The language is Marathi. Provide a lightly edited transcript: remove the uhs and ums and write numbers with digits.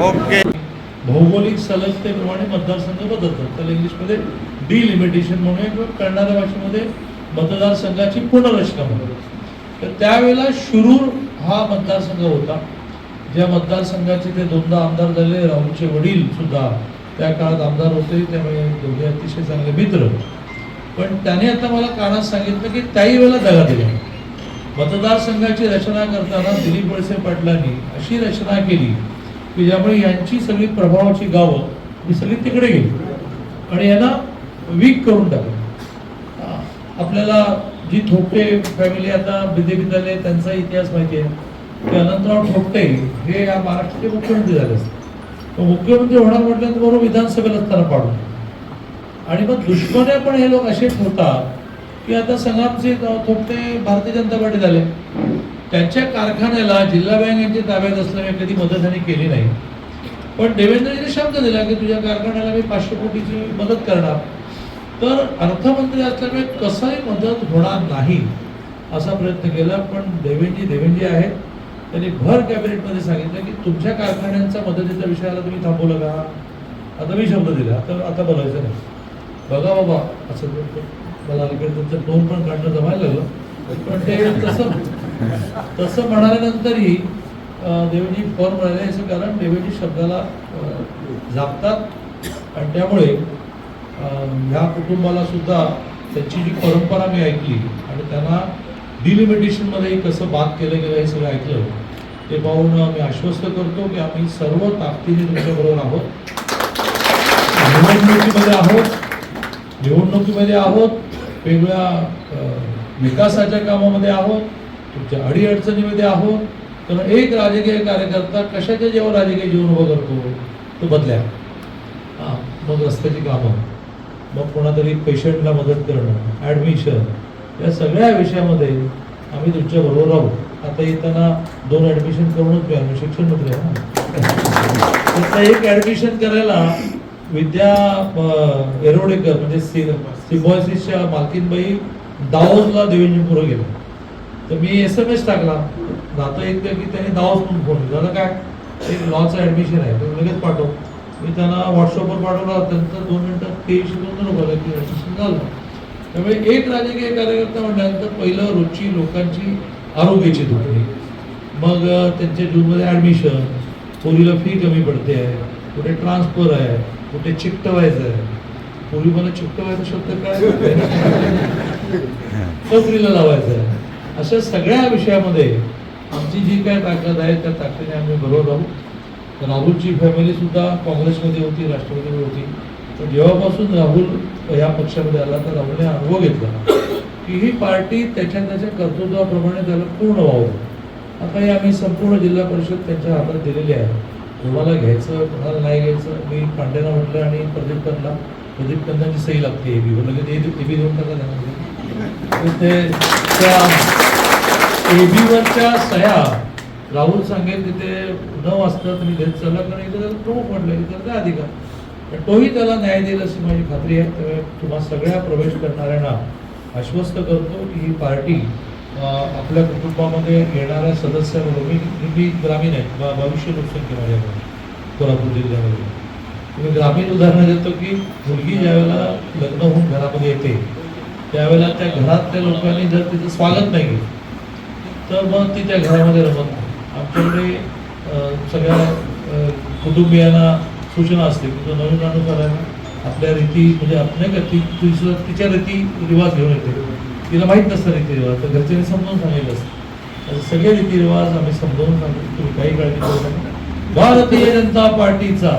ओके. भौगोलिक सलगतेप्रमाणे मतदारसंघ बदलतात. त्याला इंग्लिशमध्ये डिलिमिटेशन म्हणूया किंवा कळणाऱ्या भाषेमध्ये मतदारसंघाची पुनर्रचना म्हणतात. तर त्यावेळेला शिरूर हा मतदारसंघ होता. ज्या मतदारसंघाचे ते दोनदा आमदार झाले. राहुलचे वडील सुद्धा त्या काळात आमदार होते, त्यामुळे दोघे अतिशय चांगले मित्र. पण त्याने आता मला कानात सांगितलं की त्याही वेळेला दगा दिला. मतदारसंघाची रचना करताना दिलीप वळसे पाटलांनी अशी रचना केली की ज्यामुळे यांची सगळी प्रभावाची गावं ही सगळी तिकडे गेली आणि यांना वीक करून टाकलं. आपल्याला जी थोपटे फॅमिली आता BJPत आले त्यांचा इतिहास माहिती आहे की अनंतराव थोपटे हे या महाराष्ट्राचे मुख्यमंत्री झाले असते. मुख्यमंत्री होणार म्हटल्यानंतर बरोबर विधानसभेला असताना पाडून आणि मग दुश्मने पण हे लोक असे ठेवतात की आता संग्रामसिंह थोपटे भारतीय जनता पार्टी झाले. त्यांच्या कारखान्याला जिल्हा बँक यांच्या ताब्यात असल्यामुळे कधी मदत त्यांनी केली नाही. पण देवेंद्रजीने शब्द दिला की तुझ्या कारखान्याला मी 500 कोटीची मदत करणार. तर अर्थमंत्री असल्यामुळे कसंही मदत होणार नाही असा प्रयत्न केला. पण देवेंद्रजी आहेत. त्यांनी भर कॅबिनेटमध्ये सांगितलं की तुमच्या कारखान्यांचा मदतीचा विषयाला तुम्ही थांबवलं का. आता मी शब्द दिला तर आता बोलायचं नाही. बघा बाबा असं मला तुमचं टोन पण काढणं जमायला लागलं. पण ते तसं म्हणाल्यानंतरही देवेंद्रजी फॉर्म राहिले. याचं कारण देवेंद्रजी शब्दाला जागतात आणि त्यामुळे ह्या कुटुंबाला सुद्धा त्यांची जी परंपरा मी ऐकली आणि त्यांना डिलिमिटेशनमध्ये कसं बाद केलं गेलं हे सगळं ऐकलं ते पाहून मी आश्वस्त करतो की आम्ही सर्व ताकदीने तुमच्याबरोबर आहोत. निवडणुकीमध्ये आहोत, वेगवेगळ्या विकासाच्या कामामध्ये आहोत, तुमच्या अडीअडचणीमध्ये आहोत. कारण एक राजकीय कार्यकर्ता कशाच्या जेव्हा राजकीय जीवन उभं करतो तो बदल्या. मग रस्त्याची कामं, मग कोणातरी पेशंटला मदत करणं, ॲडमिशन, या सगळ्या विषयामध्ये आम्ही तुमच्याबरोबर राहू. आता येताना 2 ॲडमिशन करूनच मी शिक्षण मंत्री आहे ना. त्याचा एक ॲडमिशन करायला विद्या एरोडेकर म्हणजे सिम्बॉयसिसच्या मालकीनबाई दावोसला देवेंद्रजी पुढे गेले. तर मी SMS टाकला. नातं एकदा की त्यांनी दावोस म्हणून फोन झालं काय एक लॉचं ॲडमिशन आहे तर लगेच पाठव. मी त्यांना व्हॉट्सअपवर पाठवला. त्यानंतर 2 मिनिटात ते शिकवून नको की ॲडमिशन झालं. त्यामुळे एक राजकीय कार्यकर्ता म्हटल्यानंतर पहिलं रोजची लोकांची आरोग्याची दुखणी, मग त्यांच्या जूनमध्ये ॲडमिशन, पोरीला फी कमी पडते आहे, कुठे ट्रान्सफर आहे, कुठे चिकटवायचं आहे. पूर्वी मला चिकटवायचा शब्द काय नोकरीला लावायचं आहे. अशा सगळ्या विषयामध्ये आमची जी काय ताकद आहे त्या ताकदीने आम्ही बरोबर राहू. राहुलची फॅमिली सुद्धा काँग्रेसमध्ये होती, राष्ट्रवादीमध्ये होती. पण जेव्हापासून राहुल या पक्षामध्ये आला तर राहुलने अनुभव घेतला की ही पार्टी त्याच्या कर्तृत्वाप्रमाणे त्याला पूर्ण व्हावं. आता हे आम्ही संपूर्ण जिल्हा परिषद त्यांच्या हातात दिलेली आहे. कोणाला घ्यायचं कोणाला नाही घ्यायचं. मी पांडेला म्हटलं आणि प्रदीप कंदांची सही लागते AB लगेच AB देऊन टाका त्यांना. ते त्या ABवरच्या सह्या राहुल सांगेल तिथे न वाचता तुम्ही घेत चालला कारण इथे त्याला प्रमुख म्हटलं इथे काय अधिकार. पण तोही त्याला न्याय देईल अशी माझी खात्री आहे. त्यामुळे तुम्हा सगळ्या प्रवेश करणाऱ्यांना आश्वस्त करतो की ही पार्टी आपल्या कुटुंबामध्ये येणाऱ्या सदस्यांबरोबर मी ग्रामीण आहे 2200 लोकसंख्या माझ्याकडे कोल्हापूर जिल्ह्यामध्ये. मी ग्रामीण उदाहरण देतो की मुलगी ज्यावेळेला लग्न होऊन घरामध्ये येते त्यावेळेला त्या घरातल्या लोकांनी जर तिचं स्वागत नाही केलं तर मग ती त्या घरामध्ये रमत नाही. आमच्याकडे सगळ्या कुटुंबियांना सूचना असते की तो नवीन माणूस आला आपल्या रीती म्हणजे आपल्या तिच्या रीती रिवाज घेऊन येते. तिला माहीत नसतं रीतिरिवाज तर घरच्यांनी समजावून सांगितलं असतं. सगळे रीतिरिवाज आम्ही समजावून सांगतो. तुम्ही काही काळजी करू नका. भारतीय जनता पार्टीचा